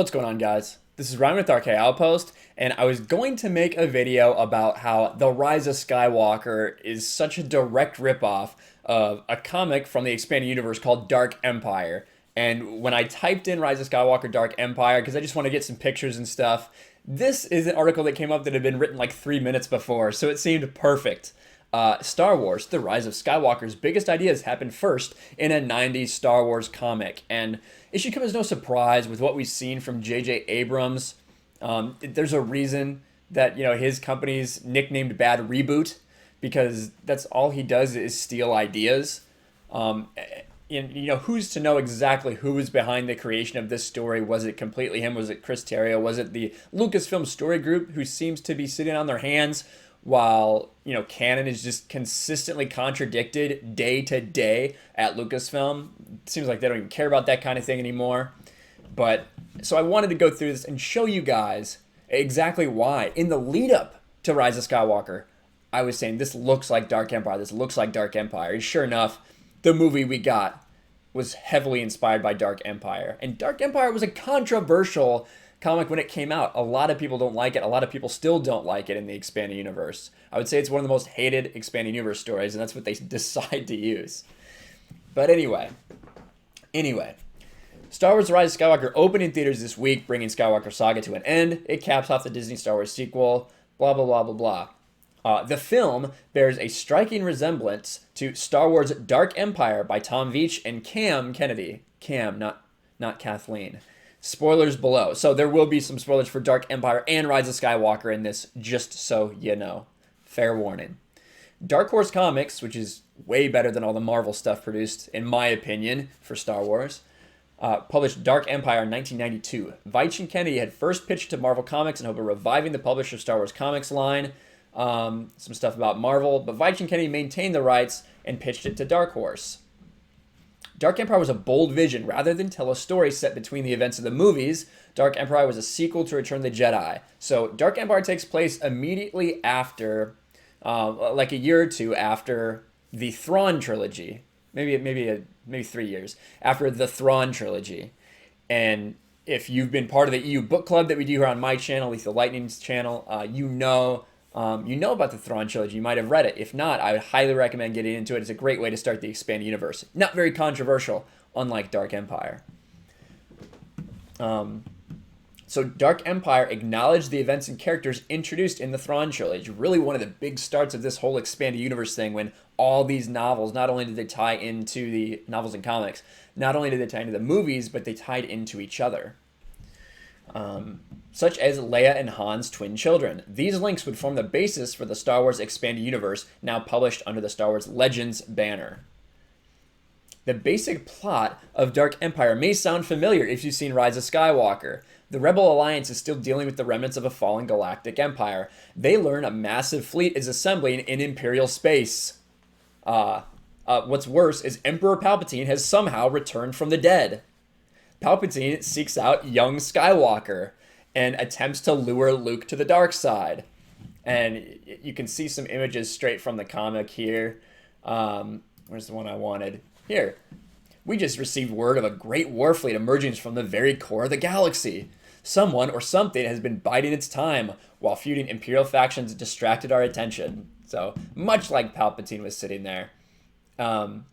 What's going on, guys? This is Ryan with RK Outpost, and I was going to make a video about how The Rise of Skywalker is such a direct ripoff of a comic from the expanded universe called Dark Empire. And when I typed in Rise of Skywalker Dark Empire, because I just want to get some pictures and stuff, this is an article that came up that had been written like 3 minutes before, so it seemed perfect. Star Wars, The Rise of Skywalker's biggest ideas happened first in a 90s Star Wars comic, and it should come as no surprise with what we've seen from JJ Abrams. There's a reason that, his company's nicknamed Bad Reboot, because that's all he does is steal ideas. Who's to know exactly who was behind the creation of this story? Was it completely him? Was it Chris Terrio? Was it the Lucasfilm story group who seems to be sitting on their hands while, canon is just consistently contradicted day to day at Lucasfilm? It seems like they don't even care about that kind of thing anymore. But so I wanted to go through this and show you guys exactly why. In the lead up to Rise of Skywalker, I was saying this looks like Dark Empire. This looks like Dark Empire. And sure enough, the movie we got was heavily inspired by Dark Empire. And Dark Empire was a controversial comic when it came out. A lot of people don't like it. A lot of people still don't like it in the expanded universe. I would say it's one of the most hated expanded universe stories, and that's what they decide to use. But anyway, Star Wars The Rise of Skywalker opened in theaters this week, bringing Skywalker Saga to an end. It caps off the Disney Star Wars sequel, blah, blah, blah, blah, blah. The film bears a striking resemblance to Star Wars Dark Empire by Tom Veitch and Cam Kennedy. Cam, not Kathleen. Spoilers below. So there will be some spoilers for Dark Empire and Rise of Skywalker in this, just so you know. Fair warning. Dark Horse Comics, which is way better than all the Marvel stuff produced, in my opinion, for Star Wars, published Dark Empire in 1992. Veitch and Kennedy had first pitched to Marvel Comics in hope of reviving the publisher Star Wars Comics line. Some stuff about Marvel, but Veitch and Kennedy maintained the rights and pitched it to Dark Horse. Dark Empire was a bold vision. Rather than tell a story set between the events of the movies, Dark Empire was a sequel to Return of the Jedi. So Dark Empire takes place immediately after, like a year or two after the Thrawn trilogy. Maybe 3 years after the Thrawn trilogy. And if you've been part of the EU book club that we do here on my channel, Lethal Lightning's channel, you know about the Thrawn trilogy. You might have read it. If not, I would highly recommend getting into it. It's a great way to start the expanded universe. Not very controversial, unlike Dark Empire. So Dark Empire acknowledged the events and characters introduced in the Thrawn trilogy. Really one of the big starts of this whole expanded universe thing, when all these novels, not only did they tie into the novels and comics, not only did they tie into the movies, but they tied into each other. Such as Leia and Han's twin children. These links would form the basis for the Star Wars Expanded Universe, now published under the Star Wars Legends banner. The basic plot of Dark Empire may sound familiar if you've seen Rise of Skywalker. The Rebel Alliance is still dealing with the remnants of a fallen galactic empire. They learn a massive fleet is assembling in Imperial space. What's worse is Emperor Palpatine has somehow returned from the dead. Palpatine seeks out young Skywalker and attempts to lure Luke to the dark side. And you can see some images straight from the comic here. Where's the one I wanted? Here. We just received word of a great war fleet emerging from the very core of the galaxy. Someone or something has been biding its time while feuding Imperial factions distracted our attention. So, much like Palpatine was sitting there. And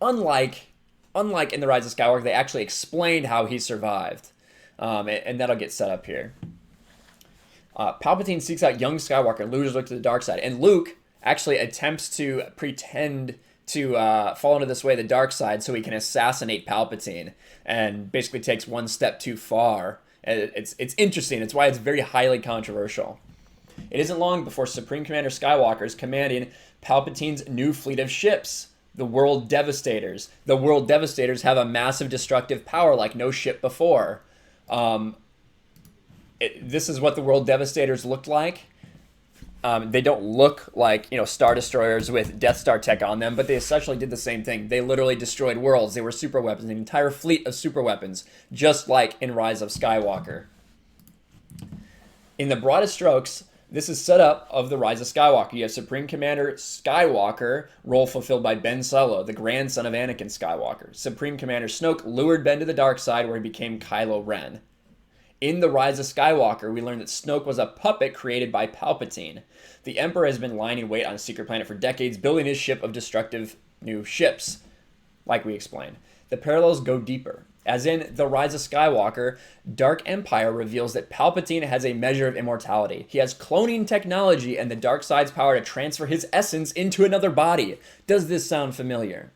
unlike in The Rise of Skywalker, they actually explained how he survived. And that'll get set up here. Palpatine seeks out young Skywalker and lures Luke to the dark side. And Luke actually attempts to pretend to fall into this way, the dark side, so he can assassinate Palpatine, and basically takes one step too far. It's interesting. It's why it's very highly controversial. It isn't long before Supreme Commander Skywalker is commanding Palpatine's new fleet of ships, the World Devastators. The World Devastators have a massive destructive power like no ship before. This is what the World Devastators looked like. They don't look like, Star Destroyers with Death Star tech on them, but they essentially did the same thing. They literally destroyed worlds. They were superweapons, an entire fleet of superweapons, just like in Rise of Skywalker. In the broadest strokes, This is setup of the Rise of Skywalker. You have Supreme Commander Skywalker, role fulfilled by Ben Solo, the grandson of Anakin Skywalker. Supreme Commander Snoke lured Ben to the dark side where he became Kylo Ren. In the Rise of Skywalker, we learn that Snoke was a puppet created by Palpatine. The Emperor has been lying in wait on a secret planet for decades, building his ship of destructive new ships, like we explained. The parallels go deeper. As in The Rise of Skywalker, Dark Empire reveals that Palpatine has a measure of immortality. He has cloning technology and the dark side's power to transfer his essence into another body. Does this sound familiar?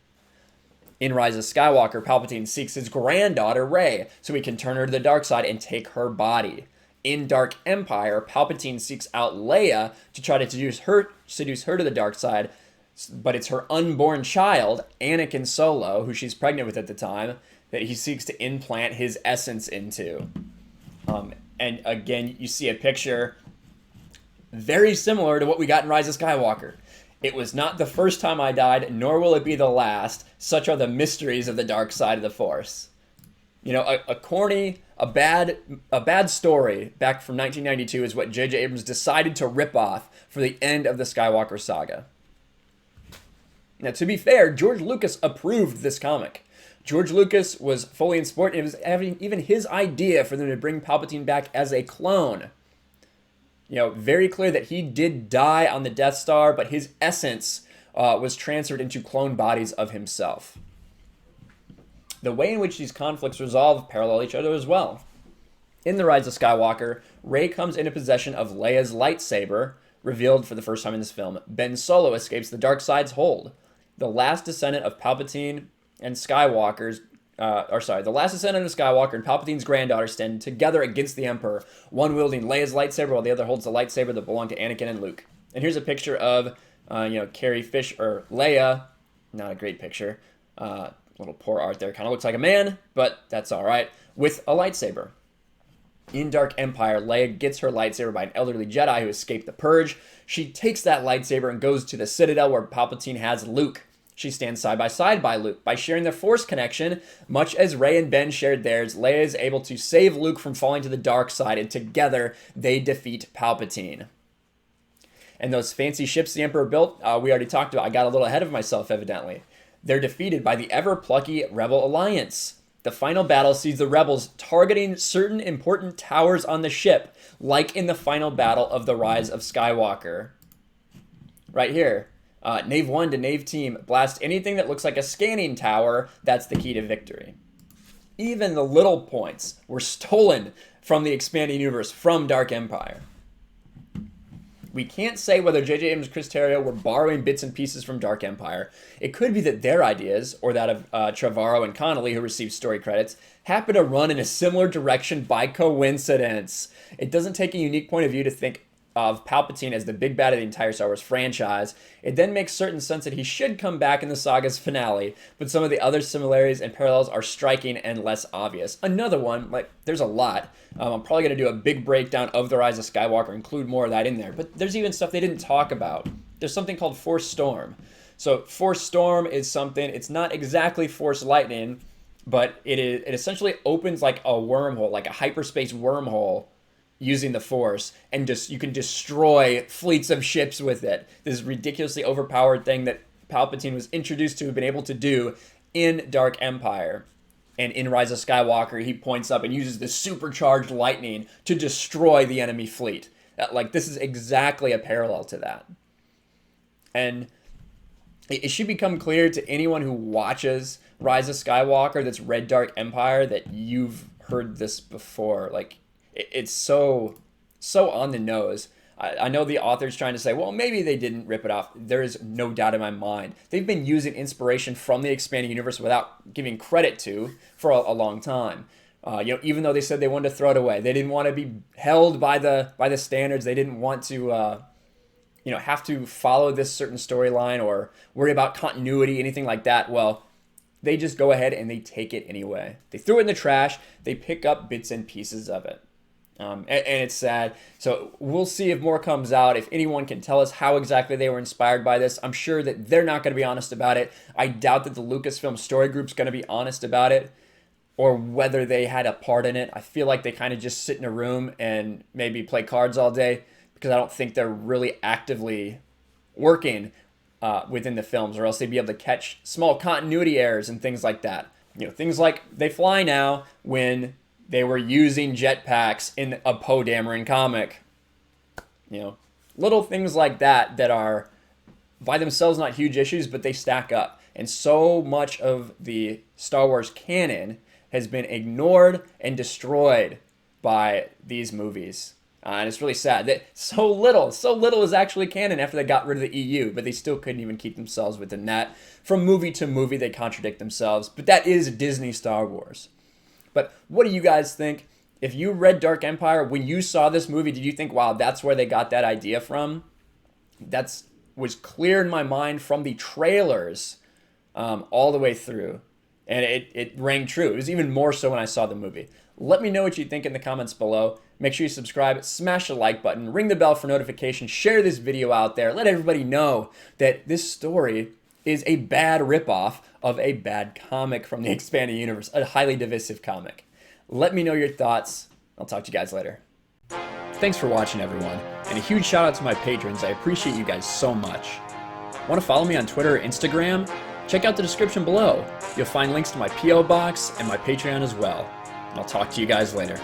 In Rise of Skywalker, Palpatine seeks his granddaughter, Rey, so he can turn her to the dark side and take her body. In Dark Empire, Palpatine seeks out Leia to try to seduce her to the dark side, but it's her unborn child, Anakin Solo, who she's pregnant with at the time, that he seeks to implant his essence into. And again, you see a picture very similar to what we got in Rise of Skywalker. It was not the first time I died, nor will it be the last. Such are the mysteries of the dark side of the Force. You know, a bad story back from 1992 is what JJ Abrams decided to rip off for the end of the Skywalker saga. Now, to be fair, George Lucas approved this comic. George Lucas was fully in support, and it was having even his idea for them to bring Palpatine back as a clone. You know, very clear that he did die on the Death Star, but his essence was transferred into clone bodies of himself. The way in which these conflicts resolve parallel each other as well. In The Rise of Skywalker, Rey comes into possession of Leia's lightsaber, revealed for the first time in this film. Ben Solo escapes the dark side's hold. The last descendant of Palpatine and Skywalker's the last descendant of Skywalker and Palpatine's granddaughter stand together against the Emperor, one wielding Leia's lightsaber while the other holds the lightsaber that belonged to Anakin and Luke. And here's a picture of, Carrie Fisher, or Leia. Not a great picture. Little poor art there. Kind of looks like a man, but that's all right. With a lightsaber. In Dark Empire, Leia gets her lightsaber by an elderly Jedi who escaped the Purge. She takes that lightsaber and goes to the Citadel where Palpatine has Luke. She stands side by side by Luke. By sharing their Force connection, much as Rey and Ben shared theirs, Leia is able to save Luke from falling to the dark side, and together they defeat Palpatine. And those fancy ships the Emperor built, we already talked about. I got a little ahead of myself, evidently. They're defeated by the ever-plucky Rebel Alliance. The final battle sees the Rebels targeting certain important towers on the ship, like in the final battle of The Rise of Skywalker. Right here. Nave 1 to Nave Team, blast anything that looks like a scanning tower. That's the key to victory. Even the little points were stolen from the expanding universe from Dark Empire. We can't say whether JJ Abrams and Chris Terrio were borrowing bits and pieces from Dark Empire. It could be that their ideas, or that of Trevorrow and Connolly, who received story credits, happen to run in a similar direction by coincidence. It doesn't take a unique point of view to think of Palpatine as the big bad of the entire Star Wars franchise. It then makes certain sense that he should come back in the saga's finale, but some of the other similarities and parallels are striking and less obvious. Another one, there's a lot. I'm probably going to do a big breakdown of The Rise of Skywalker, include more of that in there, but there's even stuff they didn't talk about. There's something called Force Storm. So Force Storm is something, it's not exactly Force Lightning, but it essentially opens like a wormhole, like a hyperspace wormhole, using the Force, and you can destroy fleets of ships with it. This ridiculously overpowered thing that Palpatine was introduced to, been able to do in Dark Empire. And in Rise of Skywalker, he points up and uses the supercharged lightning to destroy the enemy fleet. This is exactly a parallel to that. And it should become clear to anyone who watches Rise of Skywalker that's read Dark Empire that you've heard this before. It's so on the nose. I know the author's trying to say, well, maybe they didn't rip it off. There is no doubt in my mind. They've been using inspiration from the expanding universe without giving credit to for a long time. Even though they said they wanted to throw it away, they didn't want to be held by the standards. They didn't want to, have to follow this certain storyline or worry about continuity, anything like that. Well, they just go ahead and they take it anyway. They threw it in the trash. They pick up bits and pieces of it. And it's sad. So we'll see if more comes out. If anyone can tell us how exactly they were inspired by this, I'm sure that they're not going to be honest about it. I doubt that the Lucasfilm story group's going to be honest about it, or whether they had a part in it. I feel like they kind of just sit in a room and maybe play cards all day. because I don't think they're really actively working within the films, or else they'd be able to catch small continuity errors and things like that. You know, things like they fly now when they were using jetpacks in a Poe Dameron comic. You know, little things like that that are by themselves not huge issues, but they stack up. And so much of the Star Wars canon has been ignored and destroyed by these movies. And it's really sad that so little is actually canon after they got rid of the EU, but they still couldn't even keep themselves within that. From movie to movie, they contradict themselves, but that is Disney Star Wars. But what do you guys think? If you read Dark Empire, when you saw this movie, did you think, wow, that's where they got that idea from? That was clear in my mind from the trailers all the way through. And it rang true. It was even more so when I saw the movie. Let me know what you think in the comments below. Make sure you subscribe, smash the like button, ring the bell for notifications, share this video out there. Let everybody know that this story is a bad ripoff of a bad comic from the expanded universe, a highly divisive comic. Let me know your thoughts. I'll talk to you guys later. Thanks for watching, everyone, and a huge shout out to my patrons. I appreciate you guys so much. Want to follow me on Twitter or Instagram? Check out the description below. You'll find links to my P.O. box and my Patreon as well. And I'll talk to you guys later.